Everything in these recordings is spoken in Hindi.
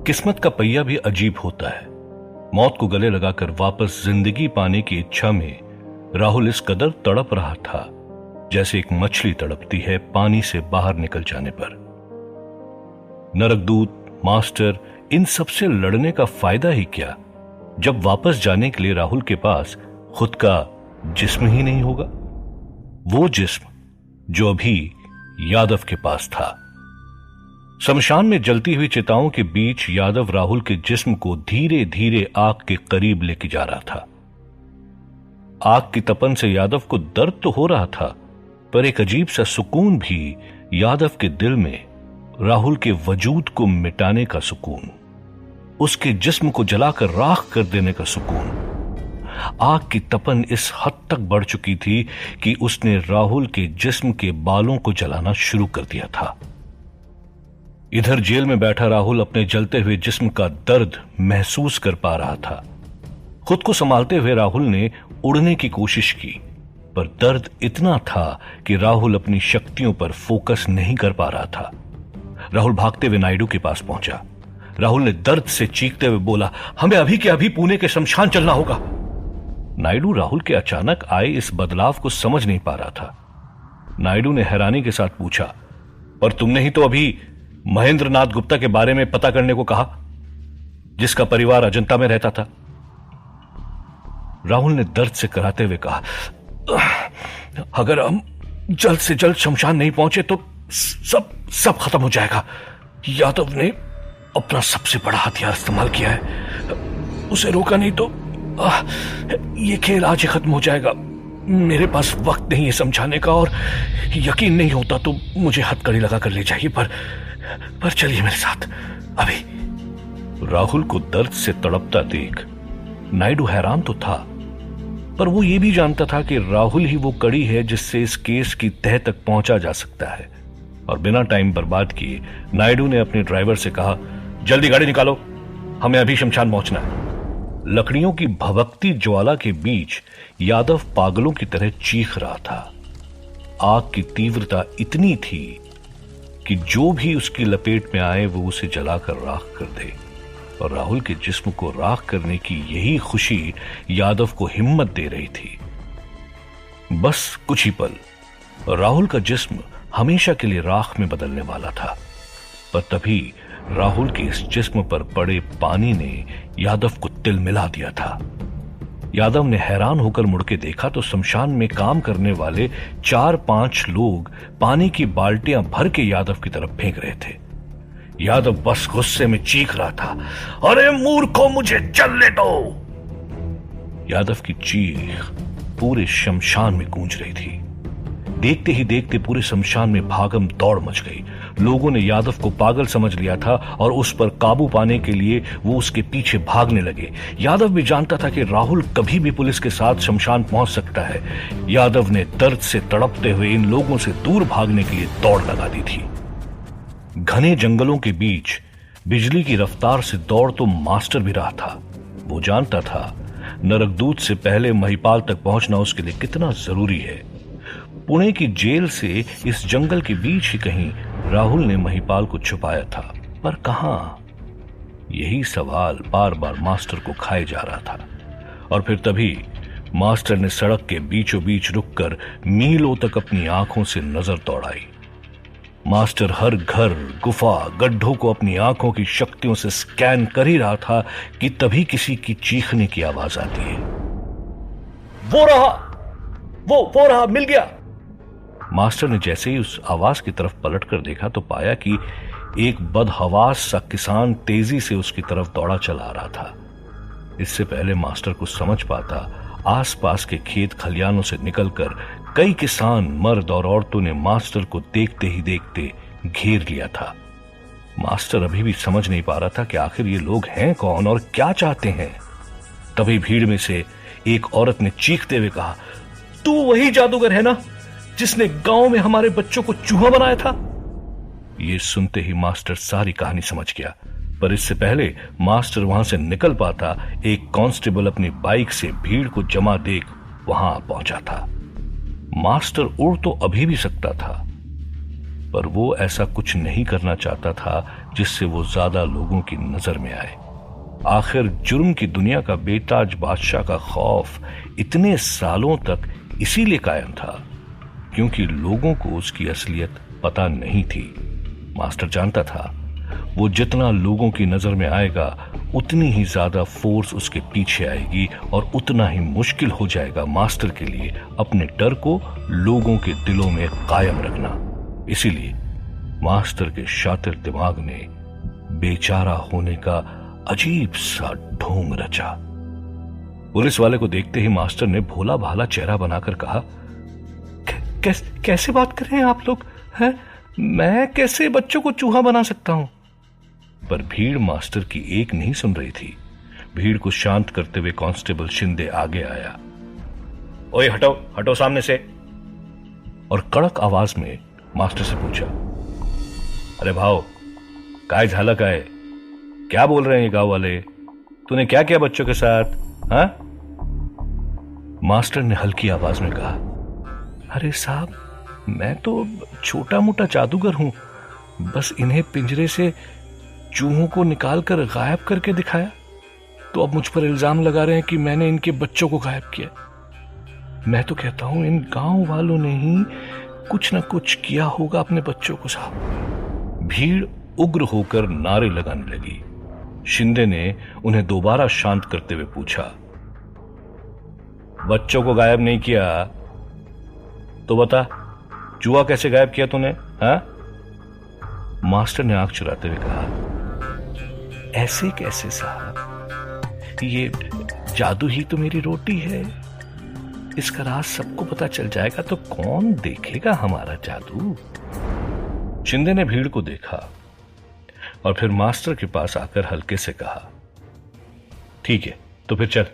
किस्मत का पहिया भी अजीब होता है। मौत को गले लगाकर वापस जिंदगी पाने की इच्छा में राहुल इस कदर तड़प रहा था जैसे एक मछली तड़पती है पानी से बाहर निकल जाने पर। नरकदूत, मास्टर, इन सबसे लड़ने का फायदा ही क्या जब वापस जाने के लिए राहुल के पास खुद का जिस्म ही नहीं होगा। वो जिस्म जो अभी यादव के पास था। शमशान में जलती हुई चिताओं के बीच यादव राहुल के जिस्म को धीरे धीरे आग के करीब लेके जा रहा था। आग की तपन से यादव को दर्द तो हो रहा था, पर एक अजीब सा सुकून भी यादव के दिल में, राहुल के वजूद को मिटाने का सुकून, उसके जिस्म को जलाकर राख कर देने का सुकून। आग की तपन इस हद तक बढ़ चुकी थी कि उसने राहुल के जिस्म के बालों को जलाना शुरू कर दिया था। इधर जेल में बैठा राहुल अपने जलते हुए जिस्म का दर्द महसूस कर पा रहा था। खुद को संभालते हुए राहुल ने उड़ने की कोशिश की, पर दर्द इतना था कि राहुल अपनी शक्तियों पर फोकस नहीं कर पा रहा था। राहुल भागते हुए नायडू के पास पहुंचा। राहुल ने दर्द से चीखते हुए बोला, हमें अभी के अभी पुणे के शमशान चलना होगा। नायडू राहुल के अचानक आए इस बदलाव को समझ नहीं पा रहा था। नायडू ने हैरानी के साथ पूछा, पर तुमने ही तो अभी महेंद्र नाथ गुप्ता के बारे में पता करने को कहा, जिसका परिवार अजंता में रहता था। राहुल ने दर्द से कराते हुए कहा, अगर हम जल्द से जल्द शमशान नहीं पहुंचे तो सब खत्म हो जाएगा। यादव ने अपना सबसे बड़ा हथियार इस्तेमाल किया है, उसे रोका नहीं तो ये खेल आज ही खत्म हो जाएगा। मेरे पास वक्त नहीं है समझाने का, और यकीन नहीं होता तो मुझे हथकड़ी लगा कर ले जाइए, पर चलिए मेरे साथ अभी। राहुल को दर्द से तड़पता देख नायडू हैरान तो था, पर वो ये भी जानता था कि राहुल ही वो कड़ी है जिससे इस केस की तह तक पहुंचा जा सकता है। और बिना टाइम बर्बाद किए नायडू ने अपने ड्राइवर से कहा, जल्दी गाड़ी निकालो, हमें अभी शमशान पहुंचना है। लकड़ियों की भभकती ज्वाला के बीच यादव पागलों की तरह चीख रहा था। आग की तीव्रता इतनी थी कि जो भी उसकी लपेट में आए वो उसे जलाकर राख कर दे, और राहुल के जिस्म को राख करने की यही खुशी यादव को हिम्मत दे रही थी। बस कुछ ही पल राहुल का जिस्म हमेशा के लिए राख में बदलने वाला था, पर तभी राहुल के इस जिस्म पर पड़े पानी ने यादव को तिलमिला दिया था। यादव ने हैरान होकर मुड़ के देखा तो शमशान में काम करने वाले 4-5 लोग पानी की बाल्टियां भर के यादव की तरफ फेंक रहे थे। यादव बस गुस्से में चीख रहा था, अरे मूर्खों, मुझे चलने दो। यादव की चीख पूरे शमशान में गूंज रही थी। देखते ही देखते पूरे शमशान में भागम दौड़ मच गई। लोगों ने यादव को पागल समझ लिया था और उस पर काबू पाने के लिए वो उसके पीछे भागने लगे। यादव भी जानता था कि राहुल कभी भी पुलिस के साथ शमशान पहुंच सकता है। यादव ने दर्द से तड़पते हुए इन लोगों से दूर भागने के लिए दौड़ लगा दी थी। घने जंगलों के बीच बिजली की रफ्तार से दौड़ तो मास्टर भी रहा था। वो जानता था नरकदूत से पहले महिपाल तक पहुंचना उसके लिए कितना जरूरी है। पुणे की जेल से इस जंगल के बीच ही कहीं राहुल ने महिपाल को छुपाया था, पर कहां? यही सवाल बार बार मास्टर को खाए जा रहा था। और फिर तभी मास्टर ने सड़क के बीचों बीच रुककर मीलों तक अपनी आंखों से नजर दौड़ाई। मास्टर हर घर, गुफा, गड्ढों को अपनी आंखों की शक्तियों से स्कैन कर ही रहा था कि तभी किसी की चीखने की आवाज आती है। वो रहा, मिल गया। मास्टर ने जैसे ही उस आवाज की तरफ पलटकर देखा तो पाया कि एक बदहवास सा किसान तेजी से उसकी तरफ दौड़ा चला आ रहा था। इससे पहले मास्टर कुछ समझ पाता, आसपास के खेत खलियानों से निकलकर कई किसान, मर्द और औरतों ने मास्टर को देखते ही देखते घेर लिया था। मास्टर अभी भी समझ नहीं पा रहा था कि आखिर ये लोग हैं कौन और क्या चाहते हैं। तभी भीड़ में से एक औरत ने चीखते हुए कहा, तू वही जादूगर है ना जिसने गांव में हमारे बच्चों को चूहा बनाया था? ये सुनते ही मास्टर सारी कहानी समझ गया, पर इससे पहले मास्टर वहां से निकल पाता, एक कांस्टेबल अपनी बाइक से भीड़ को जमा देख वहां पहुंचा था। मास्टर उड़ तो अभी भी सकता था, पर वो ऐसा कुछ नहीं करना चाहता था जिससे वो ज्यादा लोगों की नजर में आए। आखिर जुर्म की दुनिया का बेताज बादशाह का खौफ इतने सालों तक इसीलिए कायम था क्योंकि लोगों को उसकी असलियत पता नहीं थी। मास्टर जानता था वो जितना लोगों की नजर में आएगा उतनी ही ज्यादा फोर्स उसके पीछे आएगी और उतना ही मुश्किल हो जाएगा मास्टर के लिए अपने डर को लोगों के दिलों में कायम रखना। इसीलिए मास्टर के शातिर दिमाग ने बेचारा होने का अजीब सा ढोंग रचा। पुलिस वाले को देखते ही मास्टर ने भोला भाला चेहरा बनाकर कहा, कैसे बात कर रहे हैं आप लोग हैं? मैं कैसे बच्चों को चूहा बना सकता हूं? पर भीड़ मास्टर की एक नहीं सुन रही थी। भीड़ को शांत करते हुए कांस्टेबल शिंदे आगे आया। ओए हटो हटो सामने से, और कड़क आवाज में मास्टर से पूछा, अरे भाव काय झाला काय? क्या बोल रहे हैं ये गांव वाले? तूने क्या किया बच्चों के साथ? हाँ? मास्टर ने हल्की आवाज में कहा, अरे साहब मैं तो छोटा मोटा जादूगर हूं, बस इन्हें पिंजरे से चूहों को निकाल कर गायब करके दिखाया, तो अब मुझ पर इल्जाम लगा रहे हैं कि मैंने इनके बच्चों को गायब किया। मैं तो कहता हूं इन गांव वालों ने ही कुछ ना कुछ किया होगा अपने बच्चों को साहब। भीड़ उग्र होकर नारे लगाने लगी। शिंदे ने उन्हें दोबारा शांत करते हुए पूछा, बच्चों को गायब नहीं किया तो बता चूहा कैसे गायब किया तूने? हाँ? मास्टर ने आंख चुराते हुए कहा, ऐसे कैसे साहब, ये जादू ही तो मेरी रोटी है। इसका राज सबको पता चल जाएगा तो कौन देखेगा हमारा जादू? शिंदे ने भीड़ को देखा और फिर मास्टर के पास आकर हल्के से कहा, ठीक है तो फिर चल,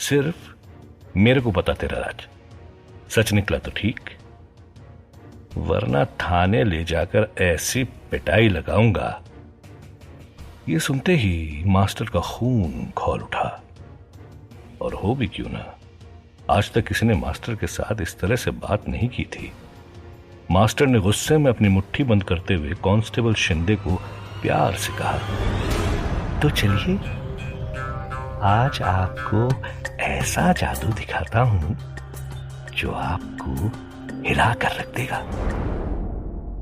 सिर्फ मेरे को पता तेरा राज, सच निकला तो ठीक, वरना थाने ले जाकर ऐसी पिटाई लगाऊंगा। ये सुनते ही मास्टर का खून खौल उठा। और हो भी क्यों ना, आज तक किसी ने मास्टर के साथ इस तरह से बात नहीं की थी। मास्टर ने गुस्से में अपनी मुट्ठी बंद करते हुए कांस्टेबल शिंदे को प्यार से कहा, तो चलिए आज आपको ऐसा जादू दिखाता हूं जो आपको हिला कर रख देगा।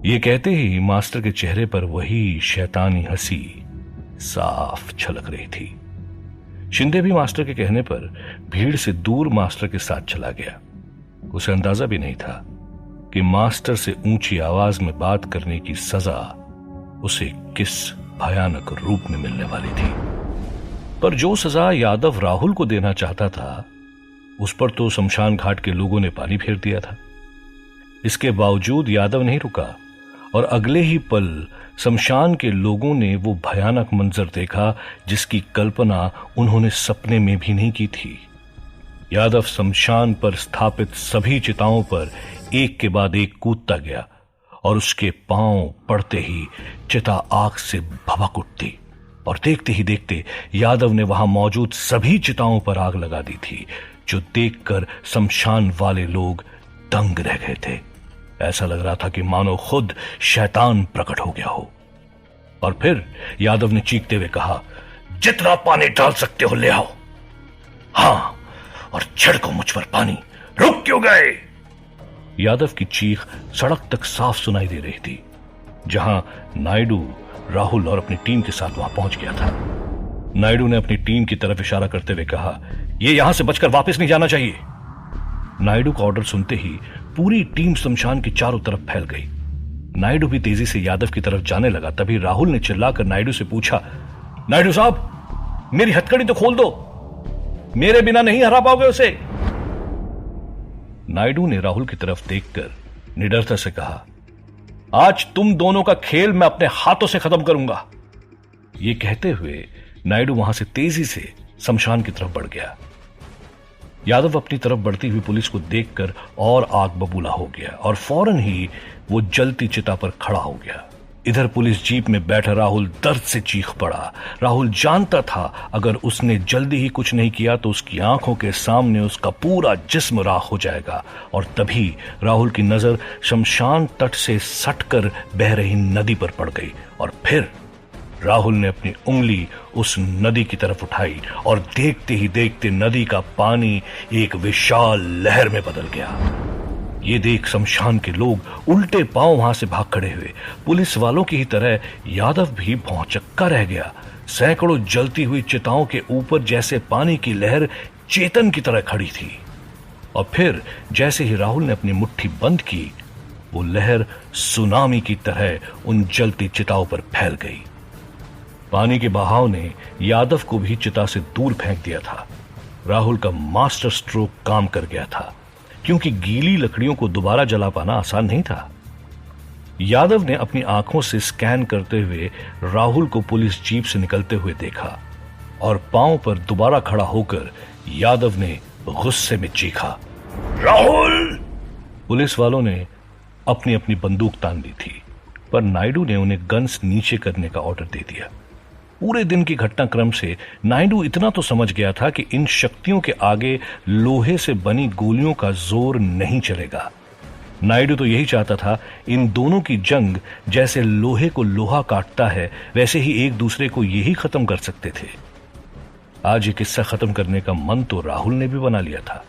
ये कहते ही मास्टर के चेहरे पर वही शैतानी हंसी साफ झलक रही थी। शिंदे भी मास्टर के कहने पर भीड़ से दूर मास्टर के साथ चला गया। उसे अंदाजा भी नहीं था कि मास्टर से ऊंची आवाज में बात करने की सजा उसे किस भयानक रूप में मिलने वाली थी। पर जो सजा यादव राहुल को देना चाहता था उस पर तो शमशान घाट के लोगों ने पानी फेर दिया था। इसके बावजूद यादव नहीं रुका और अगले ही पल शमशान के लोगों ने वो भयानक मंजर देखा जिसकी कल्पना उन्होंने सपने में भी नहीं की थी। यादव शमशान पर स्थापित सभी चिताओं पर एक के बाद एक कूदता गया और उसके पांव पड़ते ही चिता आग से भभक उठती और देखते ही देखते यादव ने वहां मौजूद सभी चिताओं पर आग लगा दी थी, जो देखकर शमशान वाले लोग दंग रह गए थे। ऐसा लग रहा था कि मानो खुद शैतान प्रकट हो गया हो। और फिर यादव ने चीखते हुए कहा, जितना पानी डाल सकते हो ले आओ। हां, और छिड़को मुझ पर पानी, रुक क्यों गए? यादव की चीख सड़क तक साफ सुनाई दे रही थी, जहां नायडू, राहुल और अपनी टीम के साथ वहां पहुंच गया था। नायडू ने अपनी टीम की तरफ इशारा करते हुए कहा, यह यहां से बचकर वापस नहीं जाना चाहिए। नायडू का ऑर्डर सुनते ही पूरी टीम शमशान की चारों तरफ फैल गई। नायडू भी तेजी से यादव की तरफ जाने लगा। तभी राहुल ने चिल्लाकर नायडू से पूछा, नायडू साहब मेरी हथकड़ी तो खोल दो, मेरे बिना नहीं हरा पाओगे उसे। नायडू ने राहुल की तरफ देखकर निडरता से कहा, आज तुम दोनों का खेल मैं अपने हाथों से खत्म करूंगा। यह कहते हुए नायडू वहां से तेजी से शमशान की तरफ बढ़ गया। यादव अपनी तरफ बढ़ती हुई पुलिस को देखकर और आग बबूला हो गया और फौरन ही वो जलती चिता पर खड़ा हो गया। इधर पुलिस जीप में बैठा राहुल दर्द से चीख पड़ा। राहुल जानता था अगर उसने जल्दी ही कुछ नहीं किया तो उसकी आंखों के सामने उसका पूरा जिस्म राख हो जाएगा। और तभी राहुल की नजर शमशान तट से सटकर बह रही नदी पर पड़ गई और फिर राहुल ने अपनी उंगली उस नदी की तरफ उठाई और देखते ही देखते नदी का पानी एक विशाल लहर में बदल गया। ये देख शमशान के लोग उल्टे पांव वहां से भाग खड़े हुए। पुलिस वालों की ही तरह यादव भी भौंचक्का रह गया। सैकड़ों जलती हुई चिताओं के ऊपर जैसे पानी की लहर चेतन की तरह खड़ी थी। और फिर जैसे ही राहुल ने अपनी मुट्ठी बंद की, वो लहर सुनामी की तरह उन जलती चिताओं पर फैल गई। पानी के बहाव ने यादव को भी चिता से दूर फेंक दिया था। राहुल का मास्टर स्ट्रोक काम कर गया था, क्योंकि गीली लकड़ियों को दोबारा जला पाना आसान नहीं था। यादव ने अपनी आंखों से स्कैन करते हुए राहुल को पुलिस जीप से निकलते हुए देखा और पांव पर दोबारा खड़ा होकर यादव ने गुस्से में चीखा, राहुल! पुलिस वालों ने अपनी अपनी बंदूक तान ली थी, पर नायडू ने उन्हें गन्स नीचे करने का ऑर्डर दे दिया। पूरे दिन की घटनाक्रम से नायडू इतना तो समझ गया था कि इन शक्तियों के आगे लोहे से बनी गोलियों का जोर नहीं चलेगा। नायडू तो यही चाहता था, इन दोनों की जंग जैसे लोहे को लोहा काटता है वैसे ही एक दूसरे को यही खत्म कर सकते थे। आज ये किस्सा खत्म करने का मन तो राहुल ने भी बना लिया था।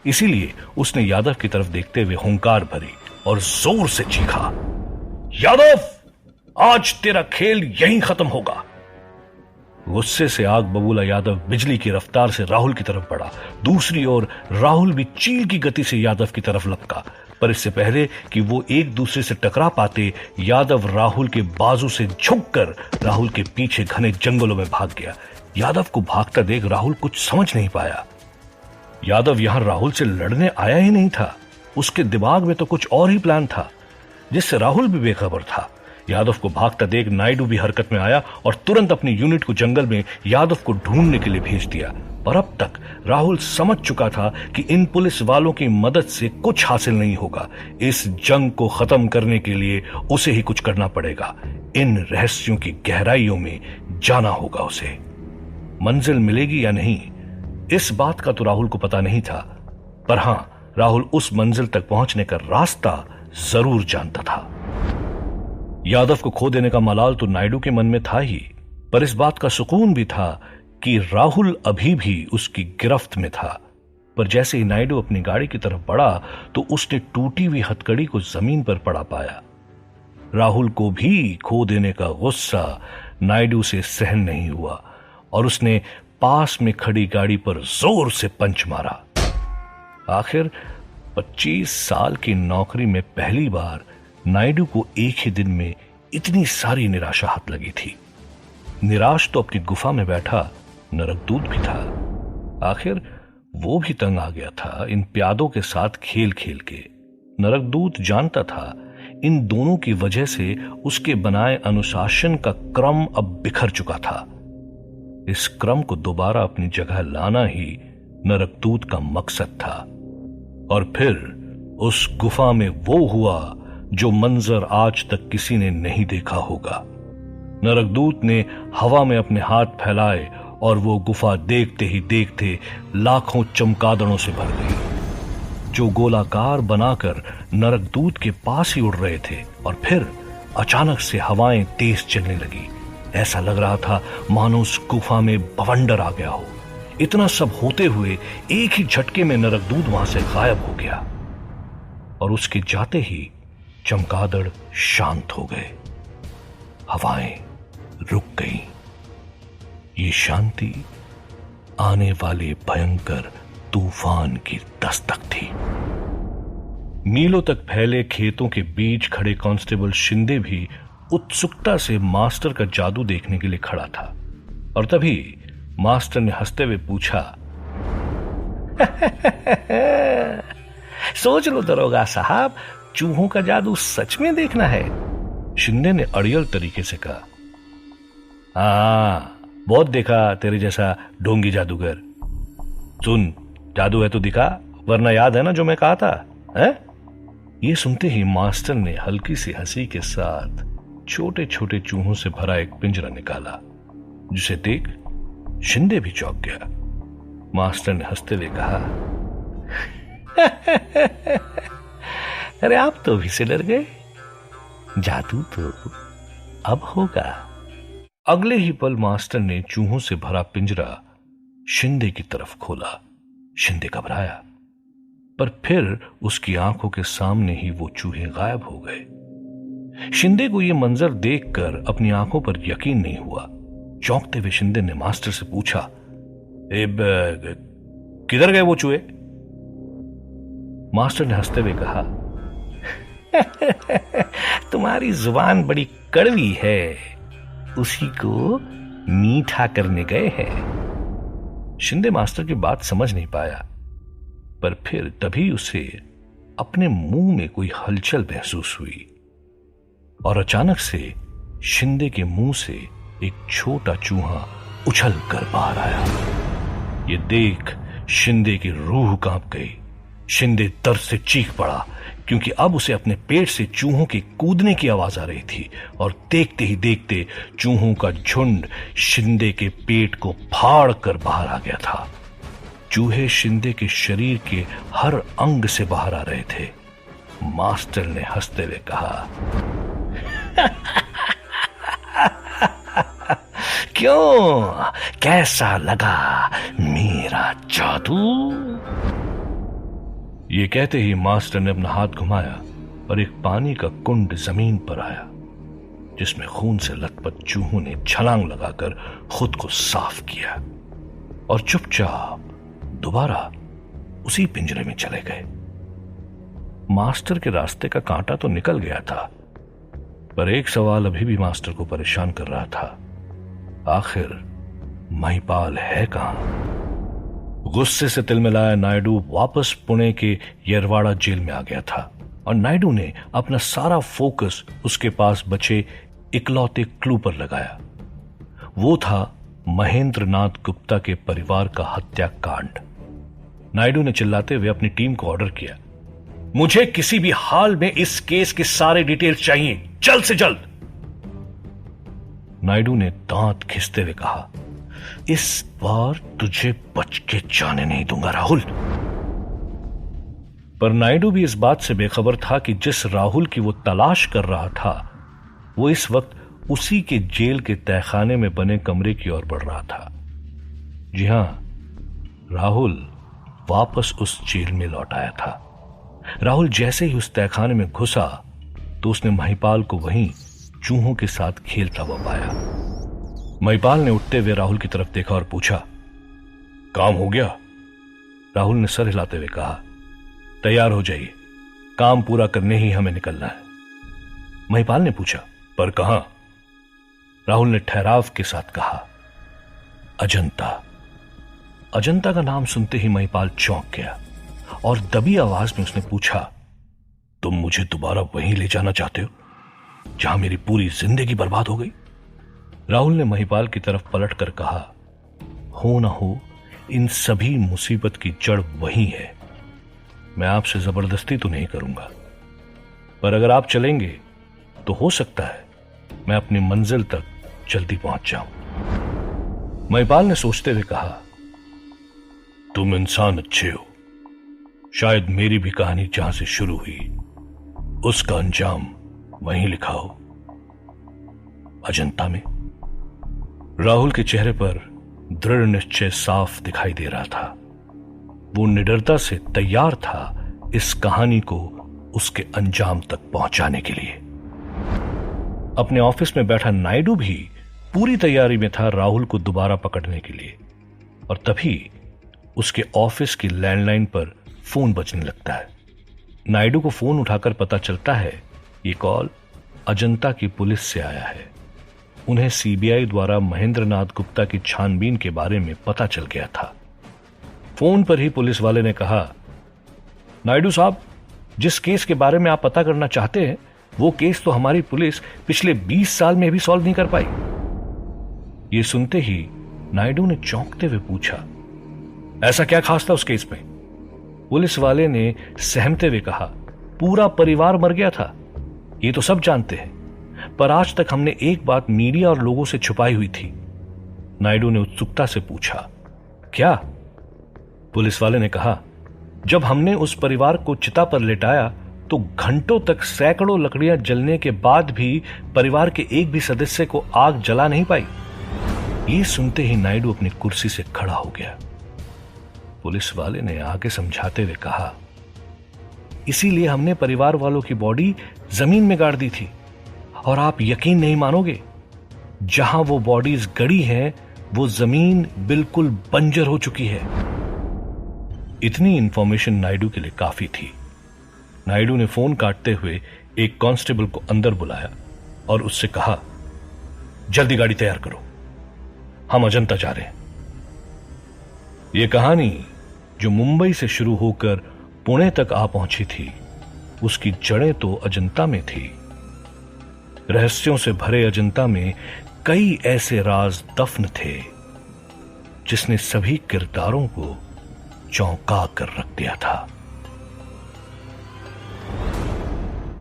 इसीलिए उसने यादव की तरफ देखते हुए हुंकार भरी और जोर से चीखा, यादव, आज तेरा खेल यहीं खत्म होगा। गुस्से से आग बबूला यादव बिजली की रफ्तार से राहुल की तरफ बढ़ा। दूसरी ओर राहुल भी चील की गति से यादव की तरफ लपका, पर इससे पहले कि वो एक दूसरे से टकरा पाते, यादव राहुल के बाजू से झुककर राहुल के पीछे घने जंगलों में भाग गया। यादव को भागता देख राहुल कुछ समझ नहीं पाया। यादव यहां राहुल से लड़ने आया ही नहीं था। उसके दिमाग में तो कुछ और ही प्लान था, जिससे राहुल भी बेखबर था। यादव को भागता देख नायडू भी हरकत में आया और तुरंत अपनी यूनिट को जंगल में यादव को ढूंढने के लिए भेज दिया। पर अब तक राहुल समझ चुका था कि इन पुलिस वालों की मदद से कुछ हासिल नहीं होगा। इस जंग को खत्म करने के लिए उसे ही कुछ करना पड़ेगा। इन रहस्यों की गहराइयों में जाना होगा उसे। मंजिल मिलेगी या नहीं, इस बात का तो राहुल को पता नहीं था, पर हां, राहुल उस मंजिल तक पहुंचने का रास्ता जरूर जानता था। यादव को खो देने का मलाल तो नायडू के मन में था ही, पर इस बात का सुकून भी था कि राहुल अभी भी उसकी गिरफ्त में था। पर जैसे ही नायडू अपनी गाड़ी की तरफ बढ़ा तो उसने टूटी हुई हथकड़ी को जमीन पर पड़ा पाया। राहुल को भी खो देने का गुस्सा नायडू से सहन नहीं हुआ और उसने पास में खड़ी गाड़ी पर जोर से पंच मारा। आखिर 25 साल की नौकरी में पहली बार नायडू को एक ही दिन में इतनी सारी निराशा हाथ लगी थी। निराश तो अपनी गुफा में बैठा नरकदूत भी था। आखिर वो भी तंग आ गया था इन प्यादों के साथ खेल खेल के। नरकदूत जानता था इन दोनों की वजह से उसके बनाए अनुशासन का क्रम अब बिखर चुका था। इस क्रम को दोबारा अपनी जगह लाना ही नरकदूत का मकसद था। और फिर उस गुफा में वो हुआ जो मंजर आज तक किसी ने नहीं देखा होगा। नरकदूत ने हवा में अपने हाथ फैलाए और वो गुफा देखते ही देखते लाखों चमगादड़ों से भर गई, जो गोलाकार बनाकर नरकदूत के पास ही उड़ रहे थे। और फिर अचानक से हवाएं तेज चलने लगी। ऐसा लग रहा था मानो उस गुफा में बवंडर आ गया हो। इतना सब होते हुए एक ही झटके में नरकदूत वहां से गायब हो गया और उसके जाते ही चमगादड़ शांत हो गए। हवाएं रुक गईं। ये शांति आने वाले भयंकर तूफान की दस्तक थी। मीलों तक फैले खेतों के बीच खड़े कांस्टेबल शिंदे भी उत्सुकता से मास्टर का जादू देखने के लिए खड़ा था। और तभी मास्टर ने हंसते हुए पूछा, सोच लो दरोगा साहब, चूहों का जादू सच में देखना है? शिंदे ने अड़ियल तरीके से कहा, हाँ, बहुत देखा तेरे जैसा ढोंगी जादूगर। सुन, जादू है तो दिखा, वरना याद है ना जो मैं कहा था, है? ये सुनते ही मास्टर ने हल्की सी हंसी के साथ छोटे छोटे चूहों से भरा एक पिंजरा निकाला, जिसे देख शिंदे भी चौंक गया। मास्टर ने हंसते हुए कहा, अरे आप तो भी से डर गए, जादू तो अब होगा। अगले ही पल मास्टर ने चूहों से भरा पिंजरा शिंदे की तरफ खोला। शिंदे घबराया, पर फिर उसकी आंखों के सामने ही वो चूहे गायब हो गए। शिंदे को यह मंजर देखकर अपनी आंखों पर यकीन नहीं हुआ। चौंकते हुए शिंदे ने मास्टर से पूछा, किधर गए वो चूहे? मास्टर ने हंसते हुए कहा, तुम्हारी जुबान बड़ी कड़वी है, उसी को मीठा करने गए हैं। शिंदे मास्टर की बात समझ नहीं पाया, पर फिर तभी उसे अपने मुंह में कोई हलचल महसूस हुई और अचानक से शिंदे के मुंह से एक छोटा चूहा उछल कर बाहर आया। ये देख शिंदे की रूह कांप गई। शिंदे दर्द से चीख पड़ा, क्योंकि अब उसे अपने पेट से चूहों के कूदने की आवाज आ रही थी और देखते ही देखते चूहों का झुंड शिंदे के पेट को फाड़ कर बाहर आ गया था। चूहे शिंदे के शरीर के हर अंग से बाहर आ रहे थे। मास्टर ने हंसते हुए कहा, क्यों, कैसा लगा मेरा जादू? ये कहते ही मास्टर ने अपना हाथ घुमाया और एक पानी का कुंड जमीन पर आया, जिसमें खून से लथपथ चूहों ने छलांग लगाकर खुद को साफ किया और चुपचाप दोबारा उसी पिंजरे में चले गए। मास्टर के रास्ते का कांटा तो निकल गया था, पर एक सवाल अभी भी मास्टर को परेशान कर रहा था, आखिर महिपाल है कहां? गुस्से से तिलमिलाया नायडू वापस पुणे के येरवाड़ा जेल में आ गया था और नायडू ने अपना सारा फोकस उसके पास बचे इकलौते क्लू पर लगाया। वो था महेंद्र नाथ गुप्ता के परिवार का हत्याकांड। नायडू ने चिल्लाते हुए अपनी टीम को ऑर्डर किया, मुझे किसी भी हाल में इस केस के सारे डिटेल्स चाहिए, जल्द से जल्द। नायडू ने दांत खिसते हुए कहा, इस बार तुझे बच के जाने नहीं दूंगा राहुल। पर नायडू भी इस बात से बेखबर था कि जिस राहुल की वो तलाश कर रहा था, वो इस वक्त उसी के जेल के तहखाने में बने कमरे की ओर बढ़ रहा था। जी हां, राहुल वापस उस जेल में लौट आया था। राहुल जैसे ही उस तहखाने में घुसा तो उसने महिपाल को वहीं चूहों के साथ खेलता हुआ पाया। महिपाल ने उठते हुए राहुल की तरफ देखा और पूछा, काम हो गया? राहुल ने सर हिलाते हुए कहा, तैयार हो जाइए, काम पूरा करने ही हमें निकलना है। महिपाल ने पूछा, पर कहां? राहुल ने ठहराव के साथ कहा, अजंता। अजंता का नाम सुनते ही महिपाल चौंक गया और दबी आवाज में उसने पूछा, तुम मुझे दोबारा वहीं ले जाना चाहते हो जहां मेरी पूरी जिंदगी बर्बाद हो गई? राहुल ने महिपाल की तरफ पलट कर कहा, हो ना हो, इन सभी मुसीबत की जड़ वही है। मैं आपसे जबरदस्ती तो नहीं करूंगा, पर अगर आप चलेंगे तो हो सकता है मैं अपनी मंजिल तक जल्दी पहुंच जाऊं। महिपाल ने सोचते हुए कहा, तुम इंसान अच्छे हो, शायद मेरी भी कहानी जहां से शुरू हुई उसका अंजाम वहीं लिखा हो, अजंता में। राहुल के चेहरे पर दृढ़ निश्चय साफ दिखाई दे रहा था। वो निडरता से तैयार था इस कहानी को उसके अंजाम तक पहुंचाने के लिए। अपने ऑफिस में बैठा नायडू भी पूरी तैयारी में था राहुल को दोबारा पकड़ने के लिए, और तभी उसके ऑफिस की लैंडलाइन पर फोन बजने लगता है। नायडू को फोन उठाकर पता चलता है ये कॉल अजंता की पुलिस से आया है। उन्हें सीबीआई द्वारा महेंद्र नाथ गुप्ता की छानबीन के बारे में पता चल गया था। फोन पर ही पुलिस वाले ने कहा, नायडू साहब, जिस केस के बारे में आप पता करना चाहते हैं वो केस तो हमारी पुलिस पिछले 20 साल में भी सॉल्व नहीं कर पाई। ये सुनते ही नायडू ने चौंकते हुए पूछा, ऐसा क्या खास था उस केस में? पुलिस वाले ने सहमते हुए कहा, पूरा परिवार मर गया था, ये तो सब जानते हैं, पर आज तक हमने एक बात मीडिया और लोगों से छुपाई हुई थी। नायडू ने उत्सुकता से पूछा, क्या? पुलिस वाले ने कहा, जब हमने उस परिवार को चिता पर लेटाया तो घंटों तक सैकड़ों लकड़ियां जलने के बाद भी परिवार के एक भी सदस्य को आग जला नहीं पाई। ये सुनते ही नायडू अपनी कुर्सी से खड़ा हो गया। पुलिस वाले ने आगे समझाते हुए कहा, इसीलिए हमने परिवार वालों की बॉडी जमीन में गाड़ दी थी। और आप यकीन नहीं मानोगे, जहां वो बॉडीज गड़ी हैं वो जमीन बिल्कुल बंजर हो चुकी है। इतनी इंफॉर्मेशन नायडू के लिए काफी थी। नायडू ने फोन काटते हुए एक कांस्टेबल को अंदर बुलाया और उससे कहा, जल्दी गाड़ी तैयार करो, हम अजंता जा रहे हैं। यह कहानी जो मुंबई से शुरू होकर पुणे तक आ पहुंची थी, उसकी जड़ें तो अजंता में थी। रहस्यों से भरे अजंता में कई ऐसे राज दफन थे जिसने सभी किरदारों को चौंका कर रख दिया था।